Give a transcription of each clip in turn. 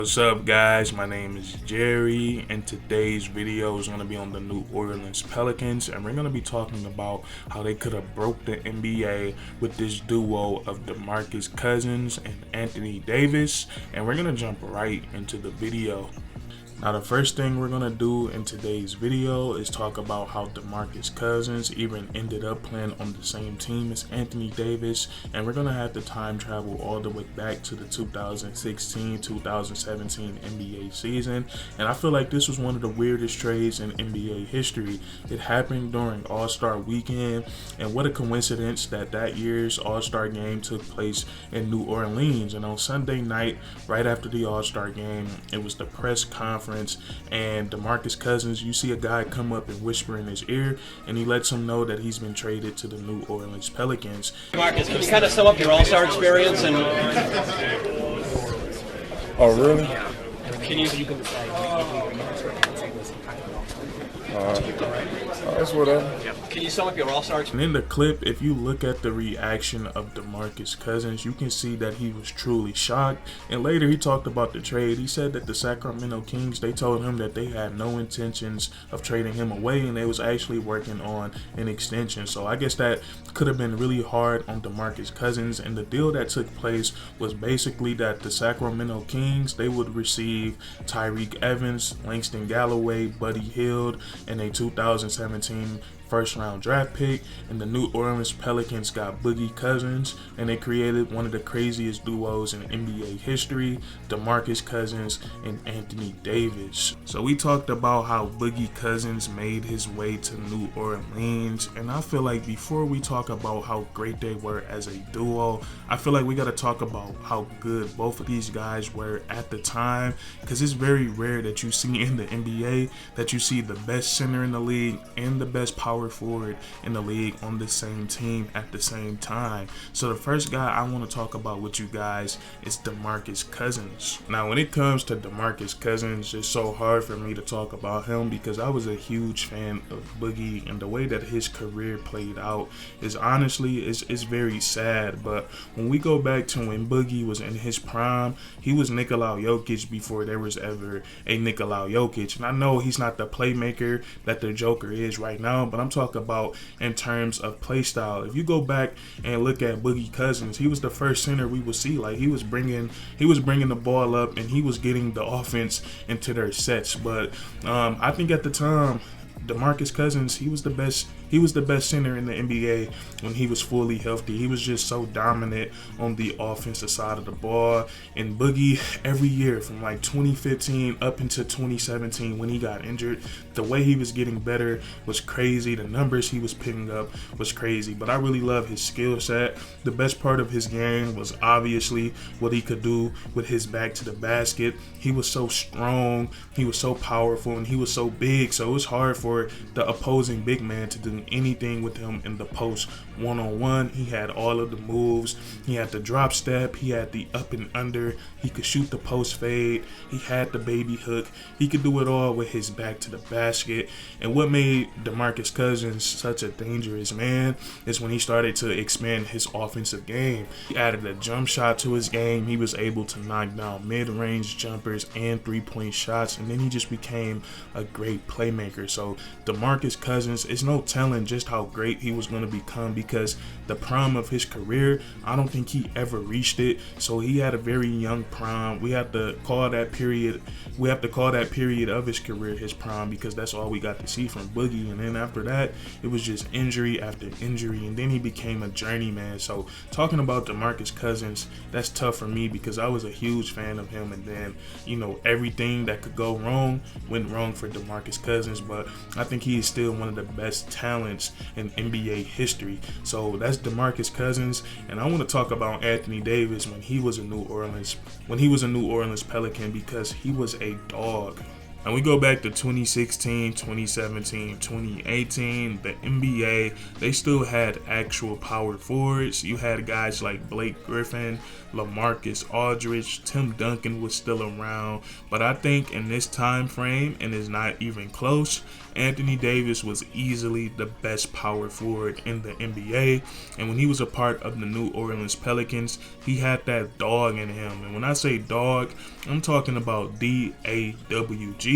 What's up, guys? My name is Jerry, and today's video is going to be on the New Orleans Pelicans, and we're going to be talking about how they could have broke the NBA with this duo of Demarcus Cousins and Anthony Davis, and we're going to jump right into the video. Now, the first thing we're going to do in today's video is talk about how Demarcus Cousins even ended up playing on the same team as Anthony Davis, and we're going to have to time travel all the way back to the 2016-2017 NBA season. And I feel like this was one of the weirdest trades in NBA history. It happened during All-Star Weekend, and what a coincidence that year's All-Star game took place in New Orleans. And on Sunday night, right after the All-Star game, it was the press conference, and Demarcus Cousins, you see a guy come up and whisper in his ear, and he lets him know that he's been traded to the New Orleans Pelicans. Demarcus, can you kind of sum up your All-Star experience and? Oh, really? Can you? That's whatever. Can you sum up your All-Star experience? And in the clip, if you look at the reaction of Demarcus Cousins, you can see that he was truly shocked. And later he talked about the trade. He said that the Sacramento Kings, they told him that they had no intentions of trading him away, and they was actually working on an extension. So I guess that could have been really hard on Demarcus Cousins. And the deal that took place was basically that the Sacramento Kings, they would receive Tyreke Evans, Langston Galloway, Buddy Hield, and a 2017 first-round draft pick, and the New Orleans Pelicans got Boogie Cousins, and they created one of the craziest duos in NBA history, Demarcus Cousins and Anthony Davis. So we talked about how Boogie Cousins made his way to New Orleans, and I feel like before we talk about how great they were as a duo, I feel like we got to talk about how good both of these guys were at the time, because it's very rare that you see in the NBA that you see the best center in the league and the best power forward in the league on the same team at the same time. So the first guy I want to talk about with you guys is Demarcus Cousins. Now, when it comes to Demarcus Cousins, it's so hard for me to talk about him because I was a huge fan of Boogie, and the way that his career played out is honestly is very sad. But when we go back to when Boogie was in his prime, he was Nikola Jokic before there was ever a Nikola Jokic. And I know he's not the playmaker that the Joker is right now, but I'm talking about in terms of play style. If you go back and look at Boogie Cousins, he was the first center we would see. Like he was bringing the ball up, and he was getting the offense into their sets. But I think at the time, Demarcus Cousins, he was the best center in the NBA when he was fully healthy. He was just so dominant on the offensive side of the ball. And Boogie, every year from like 2015 up into 2017 when he got injured, the way he was getting better was crazy. The numbers he was picking up was crazy. But I really love his skill set. The best part of his game was obviously what he could do with his back to the basket. He was so strong, he was so powerful, and he was so big. So it was hard for the opposing big man to do anything with him in the post one-on-one. He had all of the moves. He had the drop step. He had the up and under. He could shoot the post fade. He had the baby hook. He could do it all with his back to the basket. And what made Demarcus Cousins such a dangerous man is when he started to expand his offensive game. He added a jump shot to his game. He was able to knock down mid-range jumpers and three-point shots, and then he just became a great playmaker. So Demarcus Cousins, it's no telling just how great he was going to become, because the prime of his career, I don't think he ever reached it. So he had a very young prime. We have to call that period of his career his prime, because that's all we got to see from Boogie. And then after that, it was just injury after injury, and then he became a journeyman. So talking about Demarcus Cousins, that's tough for me because I was a huge fan of him, and then everything that could go wrong went wrong for Demarcus Cousins. But I think he is still one of the best talents in NBA history. So that's Demarcus Cousins, and I want to talk about Anthony Davis when he was a New Orleans Pelican, because he was a dog. And we go back to 2016, 2017, 2018, the NBA, they still had actual power forwards. You had guys like Blake Griffin, LaMarcus Aldridge, Tim Duncan was still around. But I think in this time frame, and it's not even close, Anthony Davis was easily the best power forward in the NBA. And when he was a part of the New Orleans Pelicans, he had that dog in him. And when I say dog, I'm talking about DAWG.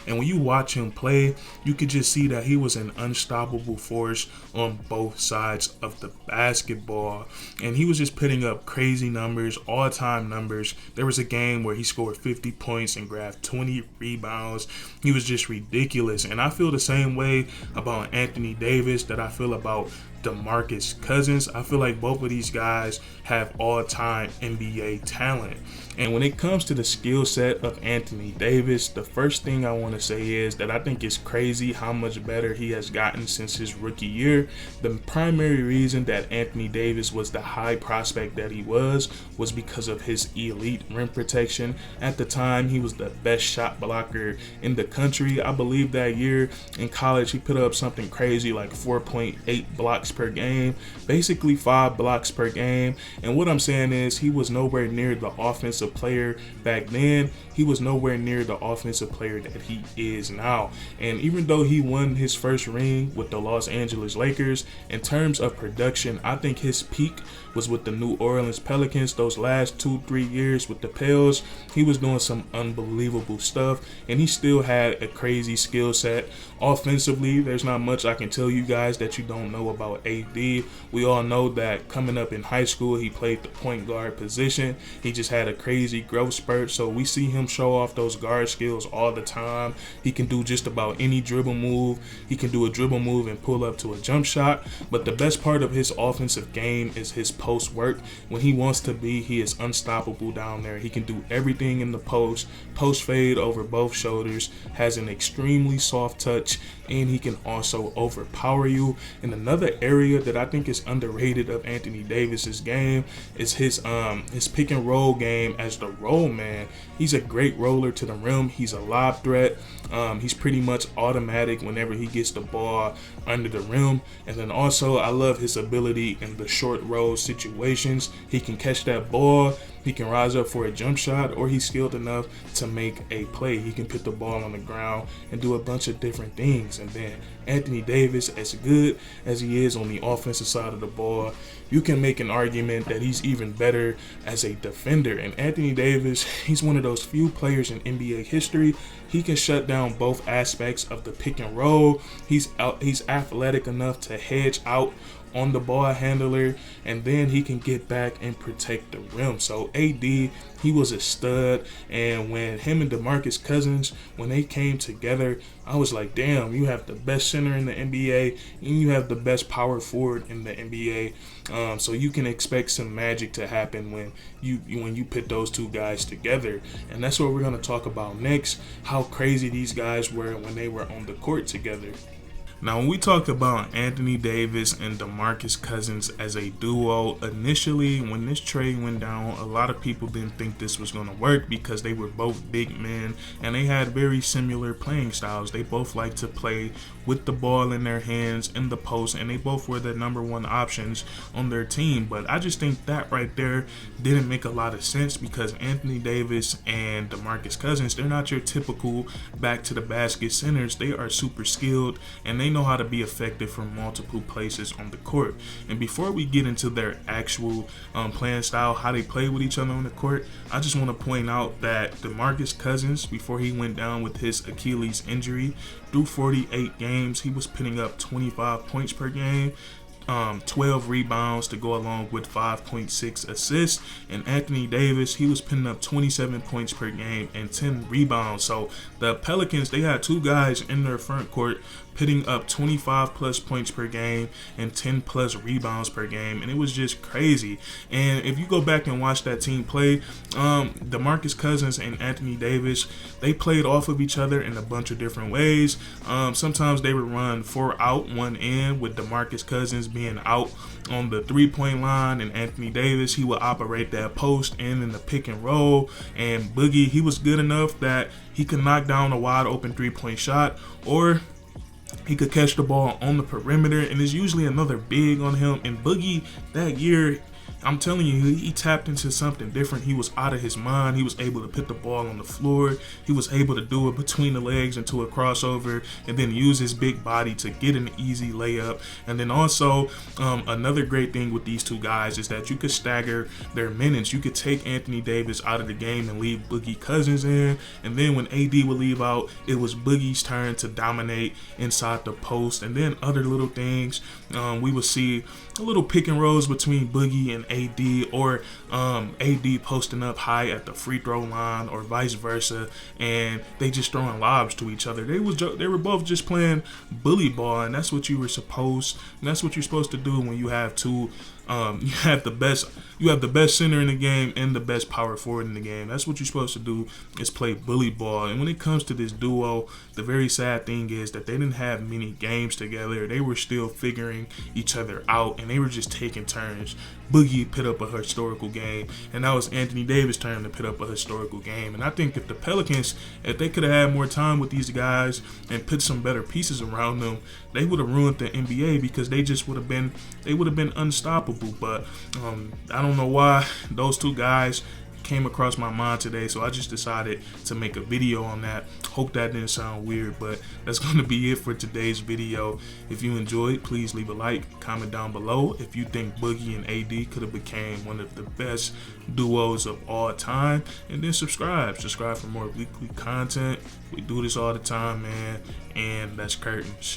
And when you watch him play, you could just see that he was an unstoppable force on both sides of the basketball. And he was just putting up crazy numbers, all-time numbers. There was a game where he scored 50 points and grabbed 20 rebounds. He was just ridiculous. And I feel the same way about Anthony Davis that I feel about Demarcus Cousins. I feel like both of these guys have all-time NBA talent. And when it comes to the skill set of Anthony Davis, the first thing I want to say is that I think it's crazy how much better he has gotten since his rookie year. The primary reason that Anthony Davis was the high prospect that he was because of his elite rim protection. At the time, he was the best shot blocker in the country. I believe that year in college, he put up something crazy like 4.8 blocks per game, basically 5 blocks per game. And what I'm saying is he was nowhere near the offensive player back then. He was nowhere near the offensive player that he is now. And even though he won his first ring with the Los Angeles Lakers, in terms of production, I think his peak was with the New Orleans Pelicans. Those last 2-3 years with the Pels, he was doing some unbelievable stuff, and he still had a crazy skill set. Offensively, there's not much I can tell you guys that you don't know about AD. We all know that coming up in high school, he played the point guard position. He just had a crazy growth spurt, so we see him show off those guard skills all the time. He can do just about any dribble move. He can do a dribble move and pull up to a jump shot, but the best part of his offensive game is his post work. When he wants to be, he is unstoppable down there. He can do everything in the post fade over both shoulders, has an extremely soft touch, and he can also overpower you. And another area that I think is underrated of Anthony Davis's game is his pick and roll game as the roll man. He's a great roller to the rim. He's a lob threat. He's pretty much automatic whenever he gets the ball under the rim. And then also I love his ability in the short roll situations. He can catch that ball, he can rise up for a jump shot, or he's skilled enough to make a play. He can put the ball on the ground and do a bunch of different things. And then Anthony Davis, as good as he is on the offensive side of the ball, you can make an argument that he's even better as a defender. And Anthony Davis, he's one of those few players in NBA history. He can shut down both aspects of the pick and roll. He's athletic enough to hedge out on the ball handler, and then he can get back and protect the rim. So AD, he was a stud. And when him and Demarcus Cousins, when they came together, I was like, damn, you have the best center in the NBA and you have the best power forward in the NBA. So you can expect some magic to happen when you put those two guys together. And that's what we're going to talk about next, how crazy these guys were when they were on the court together. Now, when we talk about Anthony Davis and Demarcus Cousins as a duo, initially when this trade went down, a lot of people didn't think this was going to work because they were both big men and they had very similar playing styles. They both like to play with the ball in their hands in the post, and they both were the number one options on their team. But I just think that right there didn't make a lot of sense because Anthony Davis and Demarcus Cousins, they're not your typical back to the basket centers. They are super skilled and they know how to be effective from multiple places on the court. And before we get into their actual playing style, how they play with each other on the court, I just want to point out that Demarcus Cousins, before he went down with his Achilles injury, through 48 games, he was putting up 25 points per game, 12 rebounds to go along with 5.6 assists. And Anthony Davis, he was putting up 27 points per game and 10 rebounds. So the Pelicans, they had two guys in their front court putting up 25 plus points per game and 10 plus rebounds per game, and it was just crazy. And if you go back and watch that team play, Demarcus Cousins and Anthony Davis, they played off of each other in a bunch of different ways. Sometimes they would run 4 out, 1 in, with Demarcus Cousins being out on the 3-point line, and Anthony Davis, he would operate that post and in the pick and roll. And Boogie, he was good enough that he could knock down a wide open 3-point shot, or he could catch the ball on the perimeter, and there's usually another big on him. And Boogie, that year, I'm telling you, he tapped into something different. He was out of his mind. He was able to put the ball on the floor. He was able to do it between the legs into a crossover, and then use his big body to get an easy layup. And then also, another great thing with these two guys is that you could stagger their minutes. You could take Anthony Davis out of the game and leave Boogie Cousins in. And then when AD would leave out, it was Boogie's turn to dominate inside the post. And then other little things, we would see a little pick and rolls between Boogie and AD, or AD posting up high at the free throw line, or vice versa, and they just throwing lobs to each other. They were both just playing bully ball, and that's what you're supposed to do when you have two. You have the best center in the game and the best power forward in the game. That's what you're supposed to do, is play bully ball. And when it comes to this duo, the very sad thing is that they didn't have many games together. They were still figuring each other out, and they were just taking turns. Boogie put up a historical game, and now it's Anthony Davis' turn to put up a historical game. And I think if the Pelicans, if they could have had more time with these guys and put some better pieces around them, they would have ruined the NBA, because they would have been unstoppable. But I don't know why those two guys came across my mind today, so I just decided to make a video on that. Hope that didn't sound weird, but that's going to be it for today's video. If you enjoyed, please leave a like, comment down below if you think Boogie and AD could have became one of the best duos of all time, and then subscribe for more weekly content. We do this all the time, man, and that's curtains.